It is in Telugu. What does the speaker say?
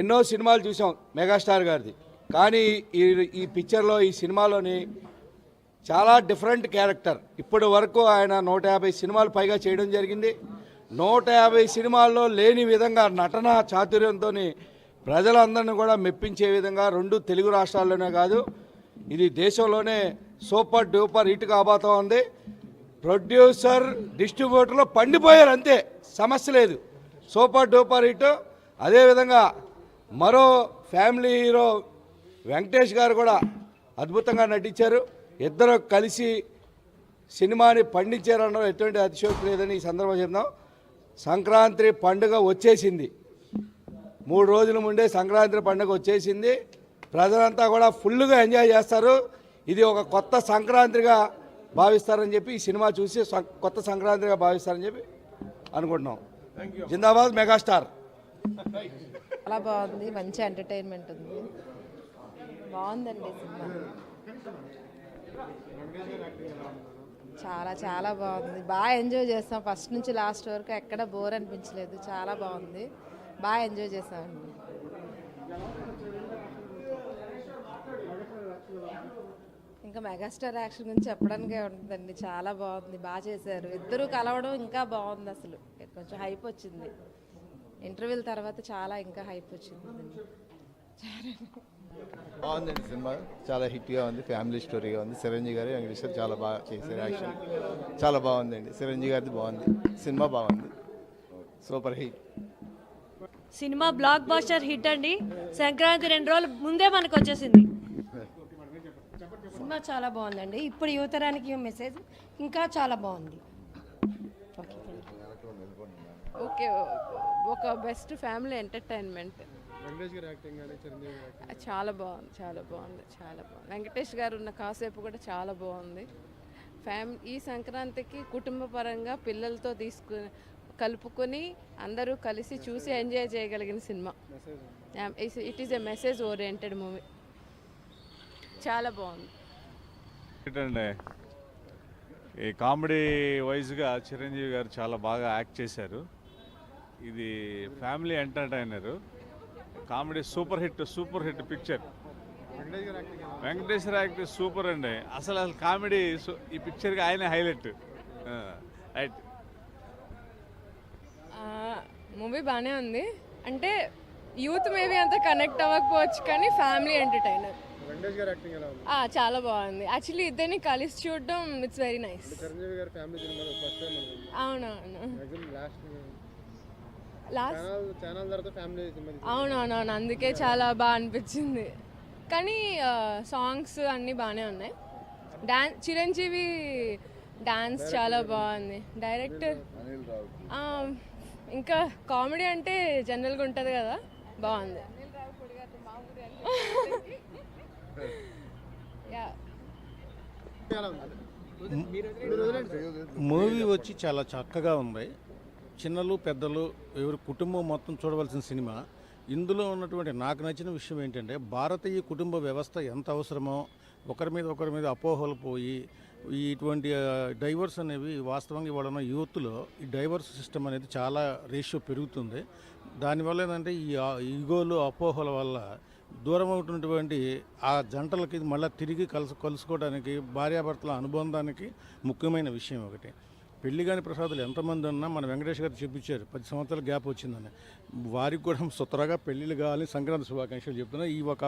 ఎన్నో సినిమాలు చూసాం మెగాస్టార్ గారిది. కానీ ఈ పిక్చర్లో, ఈ సినిమాలోని చాలా డిఫరెంట్ క్యారెక్టర్. ఇప్పటి వరకు ఆయన 150 సినిమాలు పైగా చేయడం జరిగింది. 150 సినిమాల్లో లేని విధంగా నటన చాతుర్యంతో ప్రజలందరినీ కూడా మెప్పించే విధంగా 2 తెలుగు రాష్ట్రాల్లోనే కాదు, ఇది దేశంలోనే సూపర్ డూపర్ హిట్ కాబోతా ఉంది. ప్రొడ్యూసర్ డిస్ట్రిబ్యూటర్లో పండిపోయారు, అంతే, సమస్య లేదు. Super duper hit. అదేవిధంగా మరో ఫ్యామిలీ హీరో వెంకటేష్ గారు కూడా అద్భుతంగా నటించారు. ఇద్దరు కలిసి సినిమాని పండించారన్న ఎటువంటి అతిశయోక్తి లేదని ఈ సందర్భంగా చెప్తాం. సంక్రాంతి పండుగ వచ్చేసింది, 3 రోజుల ముందే సంక్రాంతి పండుగ వచ్చేసింది. ప్రజలంతా కూడా ఫుల్గా ఎంజాయ్ చేస్తారు. ఇది ఒక కొత్త సంక్రాంతిగా భావిస్తారని చెప్పి, ఈ సినిమా చూసి కొత్త సంక్రాంతిగా భావిస్తారని చెప్పి అనుకుంటున్నాం. జిందాబాద్ మెగాస్టార్. చాలా బాగుంది, మంచి ఎంటర్టైన్మెంట్ ఉంది, బాగుందండి సినిమా. చాలా చాలా బాగుంది, బాగా ఎంజాయ్ చేస్తాం. ఫస్ట్ నుంచి లాస్ట్ వరకు ఎక్కడ బోర్ అనిపించలేదు, చాలా బాగుంది, బాగా ఎంజాయ్ చేసామండి. ఇంకా మెగాస్టార్ యాక్షన్ గురించి చెప్పడానికే ఉంటుందండి, చాలా బాగుంది, బాగా చేశారు. ఇద్దరు కలవడం ఇంకా బాగుంది, అసలు కొంచెం హైప్ వచ్చింది. ఇంటర్వ్యూల తర్వాత చాలా ఇంకా హైప్ వచ్చింది. బాగుందండి సినిమా, చాలా హిట్గా ఉంది, ఫ్యామిలీ స్టోరీగా ఉంది. చిరంజీవి గారు వెంకటేష్ గారు చాలా బాగా చేశారు, యాక్షన్ చాలా బాగుందండి. చిరంజీవి గారిది బాగుంది, సినిమా బాగుంది, సూపర్ హిట్ సినిమా. బ్లాక్ బాస్టర్ హిట్ అండి. సంక్రాంతి 2 రోజుల ముందే మనకు వచ్చేసింది. సినిమా చాలా బాగుందండి. ఇప్పుడు యువతరానికి మెసేజ్ ఇంకా చాలా బాగుంది. ఓకే, ఒక బెస్ట్ ఫ్యామిలీ ఎంటర్టైన్మెంట్. చాలా బాగుంది, చాలా బాగుంది, చాలా బాగుంది. వెంకటేష్ గారు ఉన్న కాసేపు కూడా చాలా బాగుంది. ఈ సంక్రాంతికి కుటుంబ పరంగా పిల్లలతో కలుపుకొని అందరూ కలిసి చూసి ఎంజాయ్ చేయగలిగిన cinema. It is a message oriented movie, చాలా బాగుంది. ఏంటంటే ఈ కామెడీ వైజ్గా చిరంజీవి గారు చాలా బాగా యాక్ట్ చేశారు. ఇది family entertainer, comedy super hit picture. Venkateswara act super అండి. అసలు కామెడీ ఈ పిక్చర్కి ఆయన హైలైట్. రైట్, మూవీ బాగానే ఉంది. అంటే యూత్ మేబీ అంత కనెక్ట్ అవ్వకపోవచ్చు, కానీ ఫ్యామిలీ ఎంటర్టైనర్. చాలా బాగుంది. యాక్చువల్లీ ఇద్దరిని కలిసి చూడడం ఇట్స్ వెరీ నైస్. అవునవును, అవునవునవును, అందుకే చాలా బాగా అనిపించింది. కానీ సాంగ్స్ అన్నీ బాగానే ఉన్నాయి. చిరంజీవి డాన్స్ చాలా బాగుంది. డైరెక్టర్ ఇంకా కామెడీ అంటే జనరల్గా ఉంటుంది కదా, బాగుంది. మూవీ వచ్చి చాలా చక్కగా ఉంది. చిన్నలు పెద్దలు ఎవరి కుటుంబం మొత్తం చూడవలసిన సినిమా. ఇందులో ఉన్నటువంటి నాకు నచ్చిన విషయం ఏంటంటే, భారతీయ కుటుంబ వ్యవస్థ ఎంత అవసరమో, ఒకరి మీద అపోహలు పోయి ఇటువంటి డైవర్స్ అనేవి వాస్తవంగా ఇవాళ ఉన్న యూత్లో ఈ డైవర్స్ సిస్టమ్ అనేది చాలా రేషియో పెరుగుతుంది. దానివల్ల ఏంటంటే ఈ ఈగోలు అపోహల వల్ల దూరం అవుతున్నటువంటి ఆ జంటలకి మళ్ళీ తిరిగి కలుసుకోవడానికి, భార్యాభర్తల అనుబంధానికి ముఖ్యమైన విషయం ఒకటి. పెళ్లి కాని ప్రసాదులు ఎంతమంది ఉన్నా మన వెంకటేష్ గారు చూపించారు 10 సంవత్సరాల గ్యాప్ వచ్చిందని. వారికి కూడా త్వరగా పెళ్ళిళ్ళు కావాలని సంక్రాంతి శుభాకాంక్షలు చెప్తున్నా. ఈ ఒక